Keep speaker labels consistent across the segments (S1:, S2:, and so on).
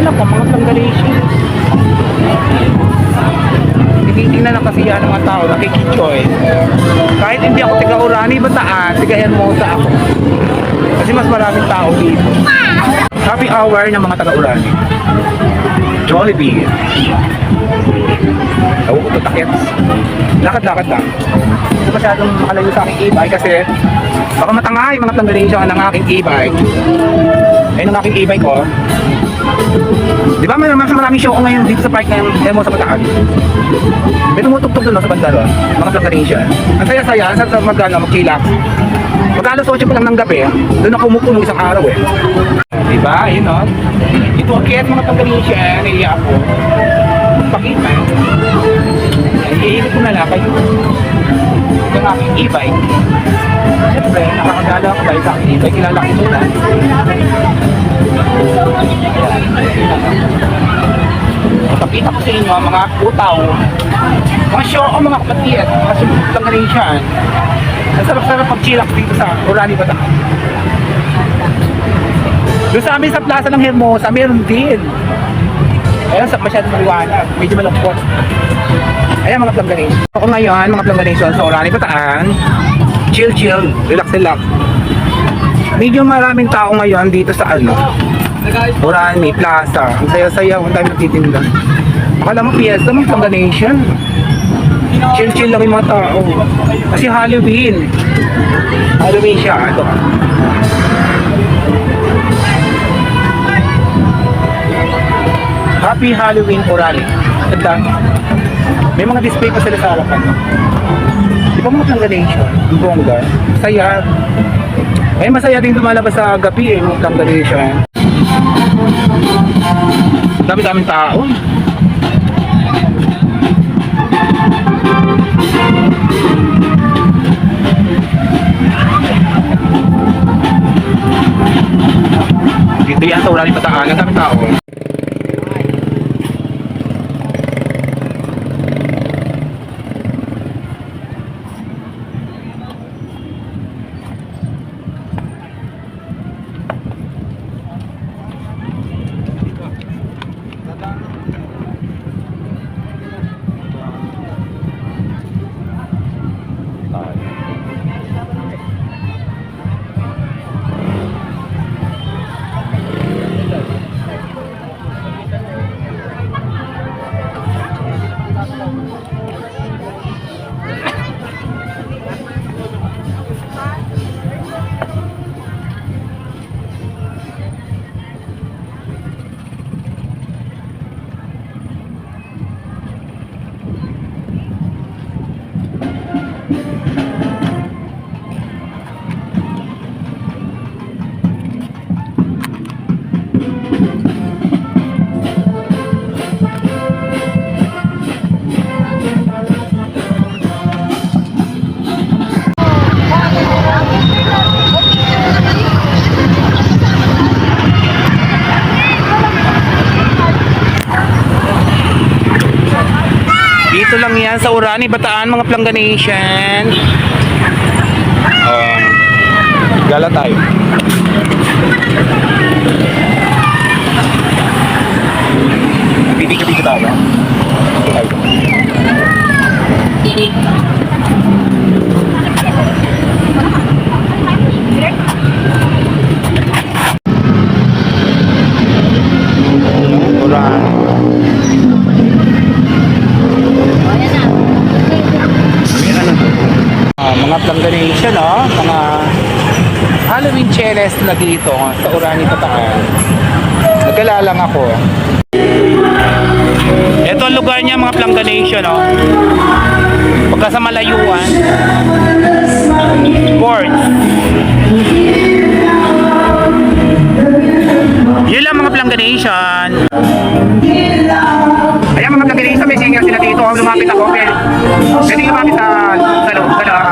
S1: Ayan ako, mga planggalations. Tinitingnan na kasi yan ng mga tao, nakikitchoy. Kahit hindi ako taga Orani, Bataan, taga Hermosa ako. Kasi mas maraming tao dito. Happy hour ng mga taga Orani. Jollibee. Tawag ko takits. Lakad-lakad lang. Hindi masyadong makalayo sa aking e-bike kasi baka matangay mga planggalations ng aking e-bike. Ayun ang aking e-bike ko. Di ba maraming show ko ngayon dito sa park ng Hermosa Bataan? May tumutugtog doon no, sa bandaro, mga planggalations. Ang saya-saya, sa mag-chillax. Mag-alas 8 pa lang ng gabi, doon ako umupo nung isang araw eh. Diba? Yun no? Ito akit mga planggalations, naiiyak ako. Pakita. Iilit ko na lang kayo. Ito ang aking e-bike. Siyempre, nakakagala ako dahil sa aking e-bike. Ilalaki mo na. Pakita ko sa inyo mga utaw. Mga show o mga kapatid. Mga subok planggalations. Ang sarap-sarap pag-chillax dito sa Orani, Bataan. Doon sa amin sa plaza ng Hermosa, meron din. Ayun, masyadong maliwanag. Medyo malungkot. Ayan mga planggalations. Ako ngayon, mga planggalations sa Orani, Bataan. Chill, relax. Medyo maraming tao ngayon dito sa Orani Plaza. Ang saya-saya, ang dami nagtitinda. Akala mo piyesta, mga planggalations. Chill lang yung mga tao. Kasi Halloween. Halloween siya. Ito. Happy Halloween Orani. Ganda. May mga display pa sila sa harapan. Di ba mga planggalations? Ang bongga. Saya. Eh masaya din lumalabas sa gabi mga planggalations. Dami-daming tao. Dito yan sa Orani, Bataan. Ang daming tao. Dito lang yan sa Orani, Bataan, mga planggalations. Gala tayo. Video tayo. Mga planggalations, no? Mga Halloween cheres na dito sa Orani, Bataan. Nagala lang ako. Ito ang lugar niya, mga planggalations, no? Pagka sa malayuan, sports. Yun lang mga planggalations. Ayan mga planggalations, may singer sila dito. Lumapit ako. Pwede lumapit sa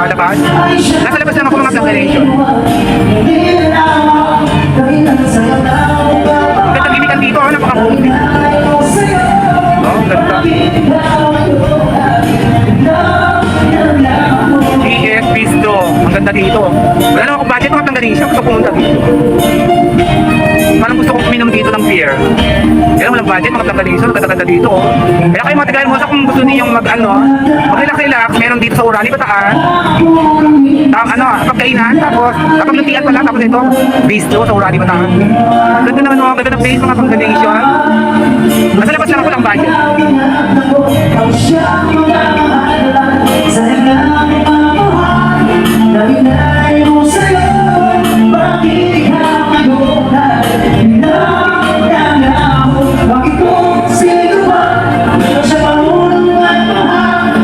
S1: labas. Nasa labas lang ako mga planggalations. Ang ganda gimikan dito, napaka-booming. Ang ganda. GS Pisto. Ang ganda dito. Wala naman akong budget mga planggalations. Gusto pumunta dito. Parang gusto kong uminom dito ng beer. Pero lang walang budget, mga planganation, ganda-ganda dito. Oh. Kaya kayo mga taga-Hermosa, kung gusto ninyong mag-relax-relax, meron dito sa Urani, Bataan. Pagkainan, tapos napaglutian pala, tapos ito, bistro sa Urani, Bataan. Ganda naman mga ganda ng place, mga planganation. Nasa labas lang ako lang budget.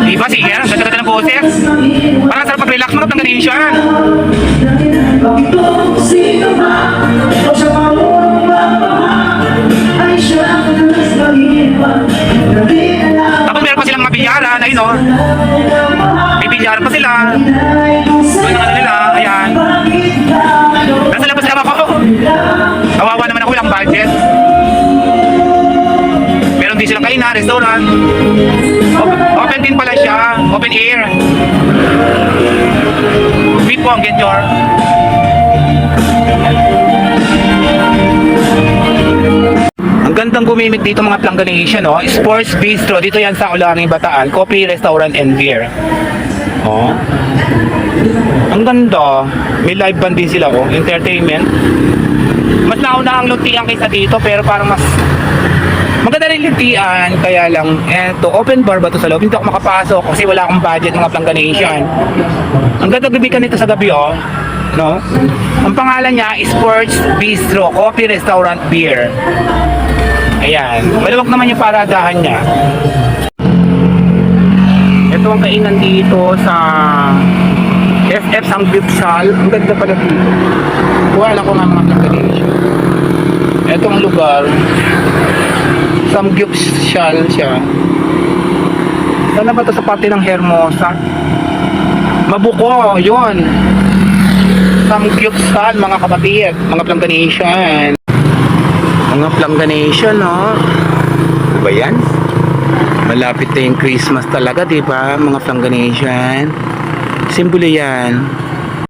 S1: Diba, sige, ang ganda-ganda ng boses. Parang sarap pag-relax mga planganation. Tapos meron pa silang mga bilyaran, ayun o. May bilyaran pa sila. Doon ang ano nila, ayan. Nasa labas lang ako. Kawawa naman ako, walang budget. Meron din silang kainan, restaurant. Open din pala siya, open air. Meet po ang Get Your. Ang gandang gumimik dito mga planganation, no? Sports Bistro, dito yan sa Ulani, Bataan, Coffee, Restaurant and Beer. Oh. Ang ganda, may live band din sila, oh, entertainment. Mas nauna ang lutian kaysa dito, pero parang mas maganda rin lutian, kaya lang, eto, open bar ba to sa loob? Hindi ako makapasok kasi wala akong budget mga planganation. Ang ganda gabi nito sa gabi, oh. No? Ang pangalan niya, Sports Bistro, Coffee, Restaurant, Beer. Ayan, maluwag naman yung paradahan niya. Ito ang kainan dito sa FF Sanggupsal. Ang ganda pala dito. Wala ko nga mga planganation. Ito ang lugar. Sanggupsal siya. Sana ba ito sa parte ng Hermosa? Mabuko, yun. Sanggupsal, mga kapatid, mga planganation. Mga planganation, no? Ano ba yan? Malapit na yung Christmas talaga, di ba? Mga planganation. Simbolo yan.